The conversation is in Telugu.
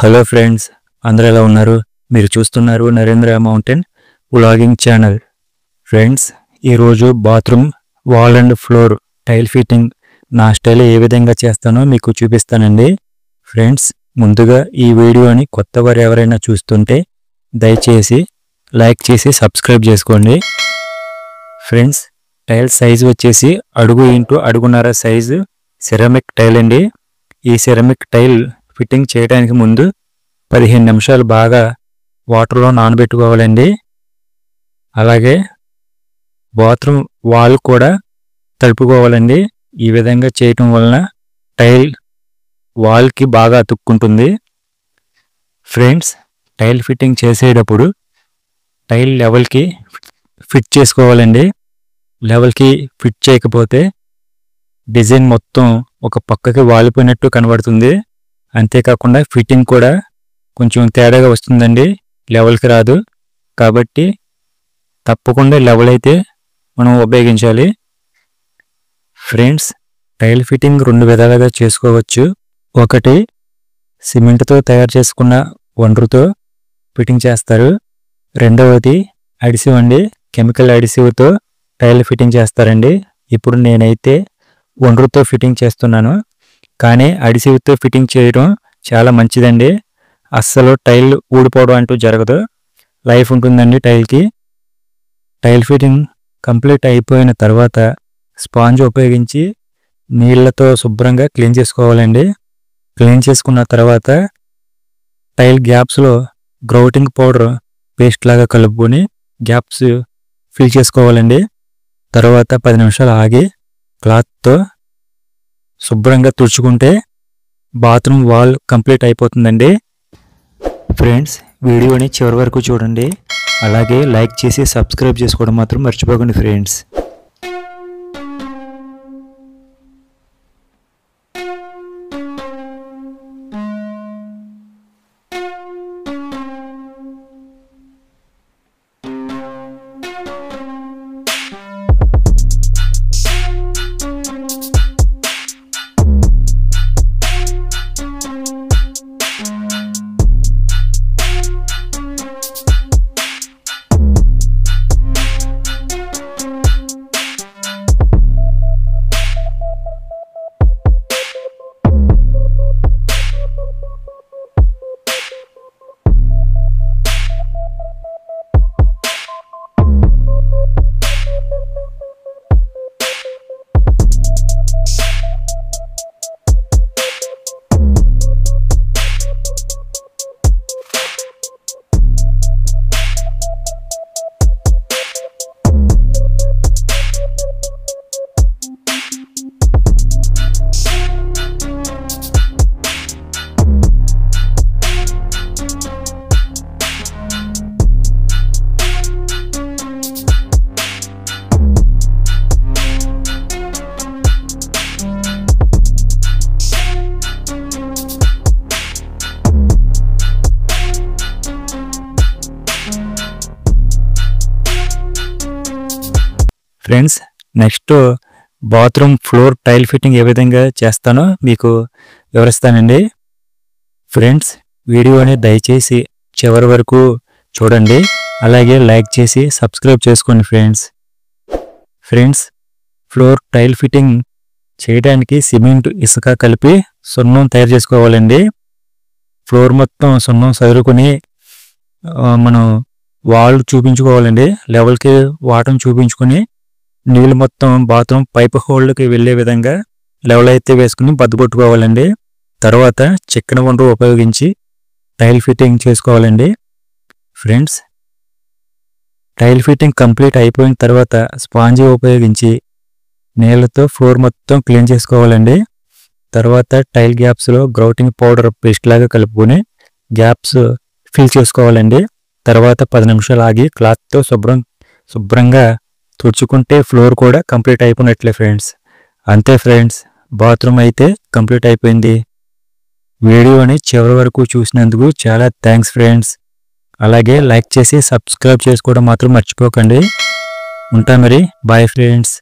హలో ఫ్రెండ్స్, అందరూ ఎలా ఉన్నారు? మీరు చూస్తున్నారు Narendra mountain vlogging channel. Friends, ఈరోజు bathroom wall and floor tile fitting నా స్టైల్ ఏ విధంగా చేస్తానో మీకు చూపిస్తానండి. ఫ్రెండ్స్, ముందుగా ఈ వీడియోని కొత్తవారు ఎవరైనా చూస్తుంటే దయచేసి లైక్ చేసి సబ్స్క్రైబ్ చేసుకోండి. ఫ్రెండ్స్, టైల్ సైజు వచ్చేసి అడుగు ఇంటూ అడుగున్నర సైజు సిరామిక్ టైల్ అండి. ఈ సిరామిక్ టైల్ ఫిట్టింగ్ చేయడానికి ముందు 15 నిమిషాలు బాగా వాటర్లో నానబెట్టుకోవాలండి. అలాగే బాత్రూమ్ వాల్ కూడా తడుపుకోవాలండి. ఈ విధంగా చేయటం వలన టైల్ వాల్కి బాగా అతుక్కుంటుంది. ఫ్రెండ్స్, టైల్ ఫిట్టింగ్ చేసేటప్పుడు టైల్ లెవెల్కి ఫిట్ చేసుకోవాలండి. లెవెల్కి ఫిట్ చేయకపోతే డిజైన్ మొత్తం ఒక పక్కకి వాలిపోయినట్టు కనబడుతుంది. అంతేకాకుండా ఫిట్టింగ్ కూడా కొంచెం తేడాగా వస్తుందండి, లెవెల్కి రాదు. కాబట్టి తప్పకుండా లెవెల్ అయితే మనం ఉపయోగించాలి. ఫ్రెండ్స్, టైల్ ఫిట్టింగ్ 2 విధాలుగా చేసుకోవచ్చు. ఒకటి సిమెంట్తో తయారు చేసుకున్న ఒండ్రుతో ఫిట్టింగ్ చేస్తారు. రెండవది అడిసివ్ అండి, కెమికల్ అడిసివ్తో టైల్ ఫిట్టింగ్ చేస్తారండి. ఇప్పుడు నేనైతే ఒండ్రుతో ఫిట్టింగ్ చేస్తున్నాను. కానీ అడిసివ్తో ఫిట్టింగ్ చేయడం చాలా మంచిదండి. అస్సలు టైల్ ఊడిపోవడం అంటూ జరగదు, లైఫ్ ఉంటుందండి టైల్కి. టైల్ ఫిట్టింగ్ కంప్లీట్ అయిపోయిన తర్వాత స్పాంజ్ ఉపయోగించి నీళ్లతో శుభ్రంగా క్లీన్ చేసుకోవాలండి. క్లీన్ చేసుకున్న తర్వాత టైల్ గ్యాప్స్లో గ్రౌటింగ్ పౌడర్ పేస్ట్ లాగా కలుపుకొని గ్యాప్స్ ఫిల్ చేసుకోవాలండి. తర్వాత 10 నిమిషాలు ఆగి క్లాత్తో శుభ్రంగా తుడుచుకుంటే బాత్రూమ్ వాల్ కంప్లీట్ అయిపోతుందండి. ఫ్రెండ్స్, వీడియోని చివరి వరకు చూడండి. అలాగే లైక్ చేసి సబ్స్క్రైబ్ చేసుకోవడం మాత్రం మర్చిపోకండి friends. Friends, next bathroom floor tile fitting ఏ విధంగా చేస్తానో మీకు వివరిస్తానండి. ఫ్రెండ్స్, వీడియోని దయచేసి చివరి వరకు చూడండి. అలాగే లైక్ చేసి సబ్స్క్రైబ్ చేసుకోండి friends. Friends, floor tile fitting చేయడానికి సిమెంట్ ఇసుక కలిపి సున్నం తయారు చేసుకోవాలండి. ఫ్లోర్ మొత్తం సున్నం చదువుకొని మనం వాల్ చూపించుకోవాలండి. లెవెల్కి వాటం చూపించుకొని నీళ్ళు మొత్తం బాత్రూమ్ పైప్ హోల్డ్కి వెళ్ళే విధంగా లెవెల్ అయితే వేసుకుని బద్దగొట్టుకోవాలండి. తర్వాత చిక్కన ఒండ్రు ఉపయోగించి టైల్ ఫిట్టింగ్ చేసుకోవాలండి. ఫ్రెండ్స్, టైల్ ఫిట్టింగ్ కంప్లీట్ అయిపోయిన తర్వాత స్పాంజీ ఉపయోగించి నీళ్ళతో ఫ్లోర్ మొత్తం క్లీన్ చేసుకోవాలండి. తర్వాత టైల్ గ్యాప్స్లో గ్రౌటింగ్ పౌడర్ పేస్ట్ లాగా కలుపుకొని గ్యాప్స్ ఫిల్ చేసుకోవాలండి. తర్వాత 10 నిమిషాలు ఆగి క్లాత్తో శుభ్రంగా తుడుచుకుంటే ఫ్లోర్ కూడా కంప్లీట్ అయిపోయినట్లే ఫ్రెండ్స్. అంతే ఫ్రెండ్స్, బాత్రూమ్ అయితే కంప్లీట్ అయిపోయింది. వీడియోని చివరి వరకు చూసినందుకు చాలా థ్యాంక్స్ ఫ్రెండ్స్. అలాగే లైక్ చేసి సబ్స్క్రైబ్ చేసుకోవడం మాత్రం మర్చిపోకండి. ఉంటా మరి, బాయ్ ఫ్రెండ్స్.